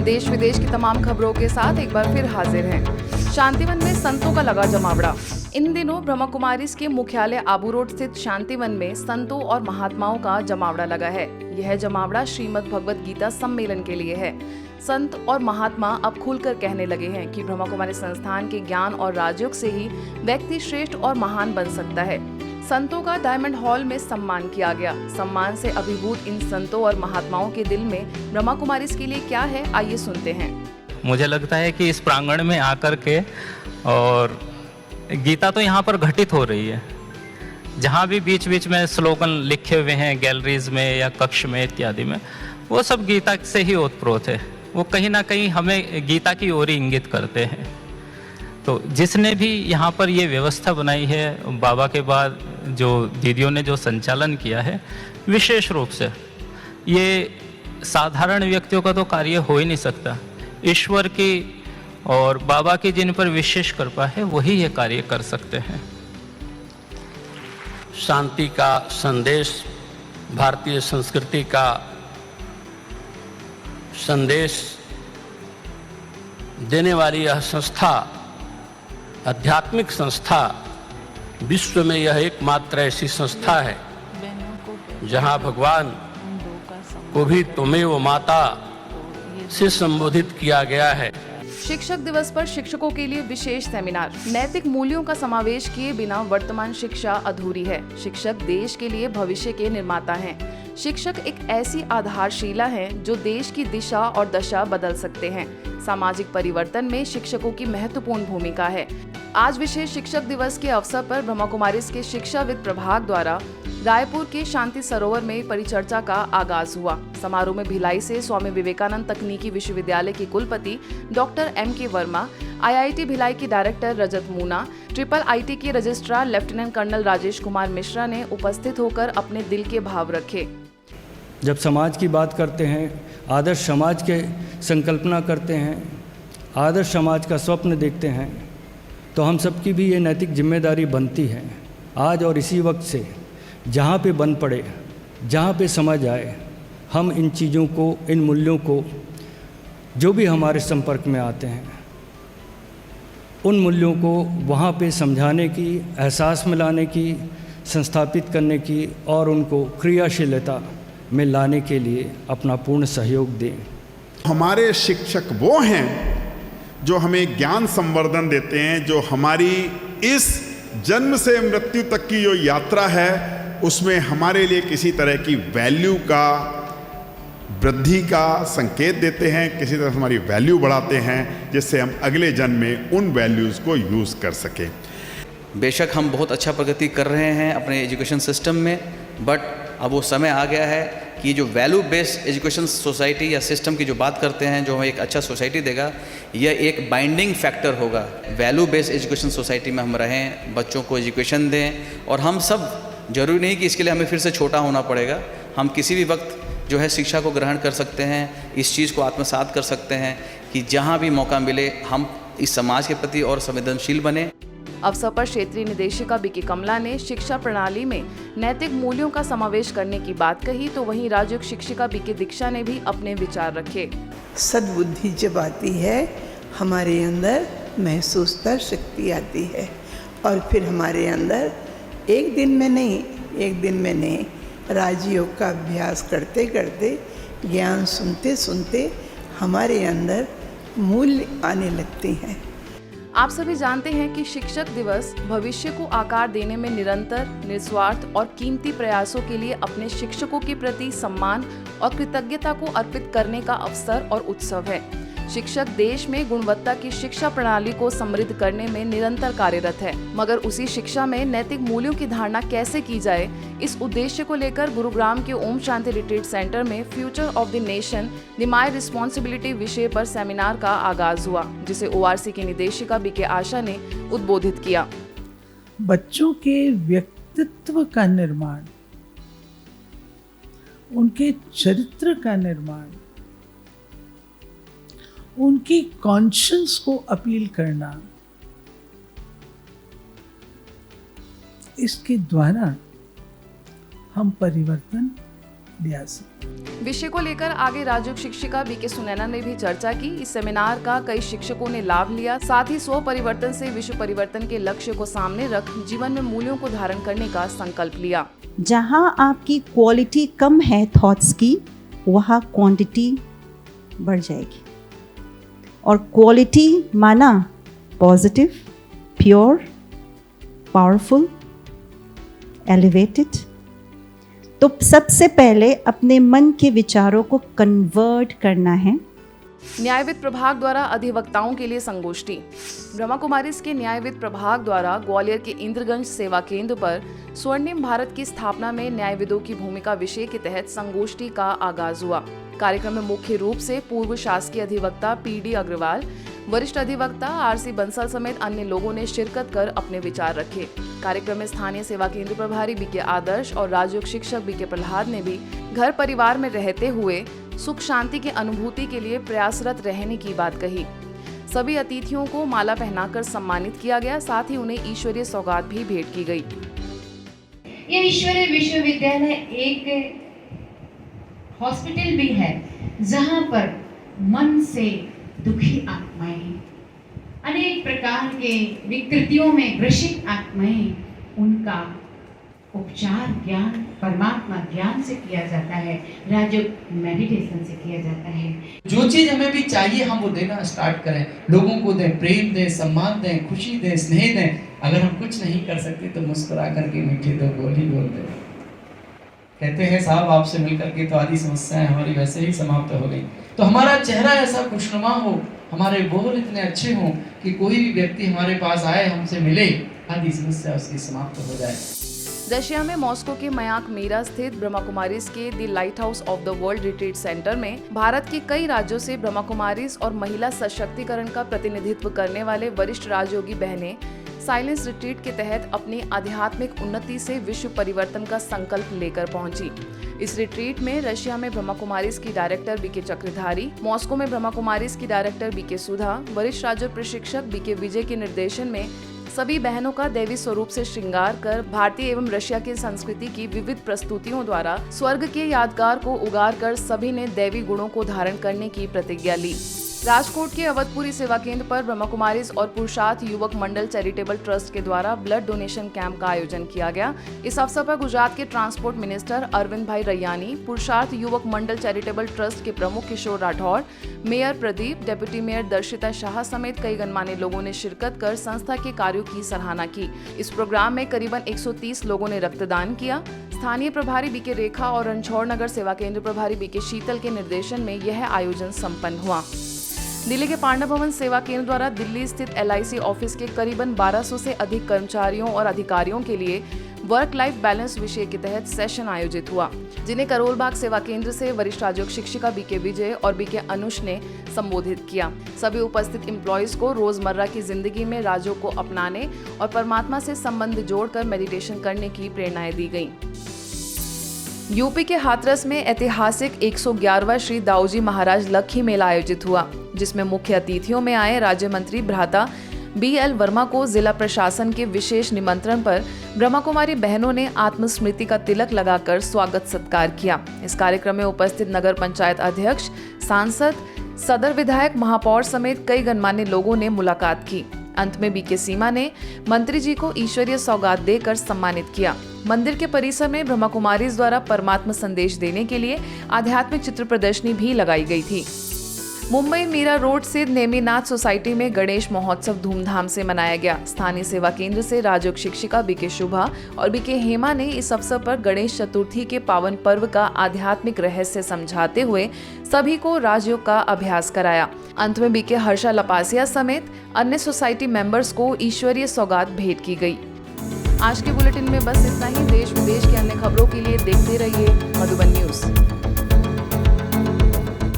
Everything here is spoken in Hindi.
देश विदेश की तमाम खबरों के साथ एक बार फिर हाजिर हैं। शांतिवन में संतों का लगा जमावड़ा। इन दिनों ब्रह्मा कुमारीज के मुख्यालय आबू रोड स्थित शांतिवन में संतों और महात्माओं का जमावड़ा लगा है। यह जमावड़ा श्रीमद् भगवत गीता सम्मेलन के लिए है। संत और महात्मा अब खुलकर कहने लगे हैं कि ब्रह्मा कुमारी संस्थान के ज्ञान और राजयोग से ही व्यक्ति श्रेष्ठ और महान बन सकता है। संतों का डायमंड हॉल में सम्मान किया गया। सम्मान से अभिभूत इन संतों और महात्माओं के दिल में ब्रह्मा कुमारीज के लिए क्या है, आइए सुनते हैं। मुझे लगता है कि इस प्रांगण में आकर के और गीता तो यहाँ पर घटित हो रही है। जहाँ भी बीच बीच में स्लोगन लिखे हुए हैं गैलरीज में या कक्ष में इत्यादि में, वो सब गीता से ही ओतप्रोत है। वो कहीं ना कहीं हमें गीता की ओर ही इंगित करते हैं। तो जिसने भी यहाँ पर ये व्यवस्था बनाई है, बाबा के बाद जो दीदियों ने जो संचालन किया है, विशेष रूप से ये साधारण व्यक्तियों का तो कार्य हो ही नहीं सकता। ईश्वर की और बाबा की जिन पर विशेष कृपा है वही ये कार्य कर सकते हैं। शांति का संदेश, भारतीय संस्कृति का संदेश देने वाली यह संस्था, आध्यात्मिक संस्था, विश्व में यह एकमात्र ऐसी संस्था है जहां भगवान को भी त्वमेव माता से संबोधित किया गया है। शिक्षक दिवस पर शिक्षकों के लिए विशेष सेमिनार। नैतिक मूल्यों का समावेश किए बिना वर्तमान शिक्षा अधूरी है। शिक्षक देश के लिए भविष्य के निर्माता हैं। शिक्षक एक ऐसी आधारशिला है जो देश की दिशा और दशा बदल सकते हैं। सामाजिक परिवर्तन में शिक्षकों की महत्वपूर्ण भूमिका है। आज विशेष शिक्षक दिवस के अवसर पर ब्रह्मा कुमारीज के शिक्षाविद प्रभाग द्वारा रायपुर के शांति सरोवर में परिचर्चा का आगाज हुआ। समारोह में भिलाई से स्वामी विवेकानंद तकनीकी विश्वविद्यालय के कुलपति doctor M.K. Verma, IIT Bhilai की डायरेक्टर रजत मूना, IIIT के registrar lieutenant colonel Rajesh Kumar Mishra ने उपस्थित होकर अपने दिल के भाव रखे। जब समाज की बात करते हैं, आदर्श समाज के संकल्पना करते हैं, आदर्श समाज का स्वप्न देखते हैं, तो हम सबकी भी ये नैतिक जिम्मेदारी बनती है आज और इसी वक्त से, जहाँ पे बन पड़े, जहाँ पे समझ आए, हम इन चीज़ों को, इन मूल्यों को, जो भी हमारे संपर्क में आते हैं, उन मूल्यों को वहाँ पे समझाने की, एहसास में लाने की, संस्थापित करने की और उनको क्रियाशीलता में लाने के लिए अपना पूर्ण सहयोग दें। हमारे शिक्षक वो हैं जो हमें ज्ञान संवर्धन देते हैं, जो हमारी इस जन्म से मृत्यु तक की जो यात्रा है उसमें हमारे लिए किसी तरह की वैल्यू का, वृद्धि का संकेत देते हैं, किसी तरह हमारी वैल्यू बढ़ाते हैं, जिससे हम अगले जन्म में उन वैल्यूज़ को यूज़ कर सकें। बेशक हम बहुत अच्छा प्रगति कर रहे हैं अपने एजुकेशन सिस्टम में, बट अब वो समय आ गया है कि जो वैल्यू बेस्ड एजुकेशन सोसाइटी या सिस्टम की जो बात करते हैं, जो हमें एक अच्छा सोसाइटी देगा, यह एक बाइंडिंग फैक्टर होगा। वैल्यू बेस्ड एजुकेशन सोसाइटी में हम रहें, बच्चों को एजुकेशन दें, और हम सब, जरूरी नहीं कि इसके लिए हमें फिर से छोटा होना पड़ेगा, हम किसी भी वक्त जो है शिक्षा को ग्रहण कर सकते हैं, इस चीज़ को आत्मसात कर सकते हैं कि जहाँ भी मौका मिले हम इस समाज के प्रति और संवेदनशील बने। अवसर पर क्षेत्रीय निदेशिका बीके कमला ने शिक्षा प्रणाली में नैतिक मूल्यों का समावेश करने की बात कही, तो वहीं राजयोग शिक्षिका बीके दीक्षा ने भी अपने विचार रखे। सद्बुद्धि जब आती है, हमारे अंदर महसूसता शक्ति आती है, और फिर हमारे अंदर एक दिन में नहीं राजयोग का अभ्यास करते करते, ज्ञान सुनते सुनते हमारे अंदर मूल्य आने लगते हैं। आप सभी जानते हैं कि शिक्षक दिवस भविष्य को आकार देने में निरंतर, निस्वार्थ और कीमती प्रयासों के लिए अपने शिक्षकों के प्रति सम्मान और कृतज्ञता को अर्पित करने का अवसर और उत्सव है। शिक्षक देश में गुणवत्ता की शिक्षा प्रणाली को समृद्ध करने में निरंतर कार्यरत है, मगर उसी शिक्षा में नैतिक मूल्यों की धारणा कैसे की जाए, इस उद्देश्य को लेकर गुरुग्राम के ओम शांति रिट्रीट सेंटर में future of the nation the my responsibility विषय पर सेमिनार का आगाज हुआ, जिसे ORC की निदेशिका बीके आशा ने उद्बोधित किया। बच्चों के व्यक्तित्व का निर्माण, उनके चरित्र का निर्माण, उनकी कॉन्शियंस को अपील करना, इसके द्वारा हम परिवर्तन ब्यासी। विषय को लेकर आगे राजयोग शिक्षिका बीके सुनैना ने भी चर्चा की। इस सेमिनार का कई शिक्षकों ने लाभ लिया। साथ ही स्व परिवर्तन से विश्व परिवर्तन के लक्ष्य को सामने रख जीवन में मूल्यों को धारण करने का संकल्प लिया। जहां आपकी क्वालिटी कम है थॉट्स की, वहां क्वांटिटी बढ़ जाएगी। और क्वालिटी माना पॉजिटिव, प्योर, पावरफुल, एलिवेटेड। तो सबसे पहले अपने मन के विचारों को कन्वर्ट करना है। न्यायविद प्रभाग द्वारा अधिवक्ताओं के लिए संगोष्ठी। ब्रह्मा कुमारीज के न्यायविद प्रभाग द्वारा ग्वालियर के इंद्रगंज सेवा केंद्र पर स्वर्णिम भारत की स्थापना में न्यायविदों की भूमिका विषय के तहत संगोष्ठी का आगाज हुआ। कार्यक्रम में मुख्य रूप से पूर्व शासकीय अधिवक्ता पीडी अग्रवाल, वरिष्ठ अधिवक्ता आरसी बंसल समेत अन्य लोगों ने शिरकत कर अपने विचार रखे। कार्यक्रम में स्थानीय सेवा केंद्र प्रभारी बीके आदर्श और राजयोग शिक्षक बीके प्रहलाद ने भी घर परिवार में रहते हुए सुख शांति की अनुभूति के लिए प्रयासरत रहने की बात कही। सभी अतिथियों को माला पहनाकर सम्मानित किया गया। साथ ही उन्हें ईश्वरीय सौगात भी भेंट की गई। ये ईश्वरीय विश्वविद्यालय एक हॉस्पिटल भी है, जहां पर मन से दुखी आत्माएं, अनेक प्रकार के विकृतियों में ग्रसित आत्माएं, उनका उपचार ज्ञान परमात्मा ज्ञान से किया जाता है, राजयोग मेडिटेशन से किया जाता है। जो चीज हमें भी चाहिए हम वो देना स्टार्ट करें, लोगों को दें, प्रेम दें, सम्मान दें, खुशी दें, स्नेह दें। अगर हम कुछ नहीं कर सकते तो मुस्कुरा करके मीठे दो बोल ही बोल दें। कहते हैं साहब आपसे मिलकर के तो आधी समस्याएं हमारी वैसे ही समाप्त हो गई। तो हमारा चेहरा ऐसा खुशनुमा हो, हमारे बोल इतने अच्छे हों कि कोई भी व्यक्ति हमारे पास आए, हमसे मिले, आधी समस्या उसकी समाप्त हो जाए। रशिया में मॉस्को के मयांक मीरा स्थित ब्रह्मा कुमारीज के the light house of the world retreat centre में भारत के कई राज्यों से ब्रह्मा कुमारीज और महिला सशक्तिकरण का प्रतिनिधित्व करने वाले वरिष्ठ राजयोगी बहनें साइलेंस रिट्रीट के तहत अपनी आध्यात्मिक उन्नति से विश्व परिवर्तन का संकल्प लेकर पहुंची। इस रिट्रीट में रशिया में ब्रह्मा कुमारीज की डायरेक्टर बीके चक्रधारी, मॉस्को में ब्रह्मा कुमारीज की डायरेक्टर बीके सुधा, वरिष्ठ राजयोग प्रशिक्षक बीके विजय के निर्देशन में सभी बहनों का दैवी स्वरूप से श्रृंगार कर भारतीय एवं रशिया की संस्कृति की विविध प्रस्तुतियों द्वारा स्वर्ग के यादगार को उगार कर सभी ने दैवी गुणों को धारण करने की प्रतिज्ञा ली। राजकोट के अवधपुरी सेवा केंद्र पर ब्रह्मा कुमारीज और पुरुषार्थ युवक मंडल चैरिटेबल ट्रस्ट के द्वारा ब्लड डोनेशन कैंप का आयोजन किया गया। इस अवसर पर गुजरात के ट्रांसपोर्ट मिनिस्टर अरविंद भाई रैयानी, पुरुषार्थ युवक मंडल चैरिटेबल ट्रस्ट के प्रमुख Kishore Rathore, mayor Pradeep, deputy mayor Darshita Shah समेत कई गणमान्य लोगों ने शिरकत कर संस्था के कार्यों की सराहना की। इस प्रोग्राम में करीबन 130 लोगों ने रक्तदान किया। स्थानीय प्रभारी बीके रेखा और रणछोड़ नगर सेवा केंद्र प्रभारी बीके शीतल के निर्देशन में यह आयोजन संपन्न हुआ। दिल्ली के पांडव भवन सेवा केंद्र द्वारा दिल्ली स्थित LIC ऑफिस के करीबन 1200 से अधिक कर्मचारियों और अधिकारियों के लिए वर्क लाइफ बैलेंस विषय के तहत सेशन आयोजित हुआ, जिन्हें करोलबाग सेवा केंद्र से वरिष्ठ राजयोग शिक्षिका बीके विजय और बीके अनुष ने संबोधित किया। सभी उपस्थित एम्प्लॉयज को रोजमर्रा की जिंदगी में राजयोग को अपनाने और परमात्मा से संबंध जोड़कर मेडिटेशन करने की प्रेरणाएं दी गई। यूपी के हाथरस में ऐतिहासिक 111वां श्री दाऊजी महाराज लक्खी मेला आयोजित हुआ, जिसमें मुख्य अतिथियों में आए राज्य मंत्री भ्राता BL वर्मा को जिला प्रशासन के विशेष निमंत्रण पर ब्रह्मा कुमारी बहनों ने आत्मस्मृति का तिलक लगाकर स्वागत सत्कार किया। इस कार्यक्रम में उपस्थित नगर पंचायत अध्यक्ष, सांसद, सदर विधायक, महापौर समेत कई गणमान्य लोगों ने मुलाकात की। अंत में बीके सीमा ने मंत्री जी को ईश्वरीय सौगात देकर सम्मानित किया। मंदिर के परिसर में ब्रह्मा कुमारीज द्वारा परमात्मा संदेश देने के लिए आध्यात्मिक चित्र प्रदर्शनी भी लगाई गई थी। मुंबई मीरा रोड स्थित नेमीनाथ सोसाइटी में गणेश महोत्सव धूमधाम से मनाया गया। स्थानीय सेवा केंद्र से राजयोग शिक्षिका बीके शुभा और बीके हेमा ने इस अवसर पर गणेश चतुर्थी के पावन पर्व का आध्यात्मिक रहस्य समझाते हुए सभी को राजयोग का अभ्यास कराया। अंत में बीके हर्षा लपासिया समेत अन्य सोसाइटी मेंबर्स को ईश्वरीय सौगात भेंट की गई। आज के बुलेटिन में बस इतना ही। देश विदेश की अन्य खबरों के लिए देखते रहिए मधुबन न्यूज।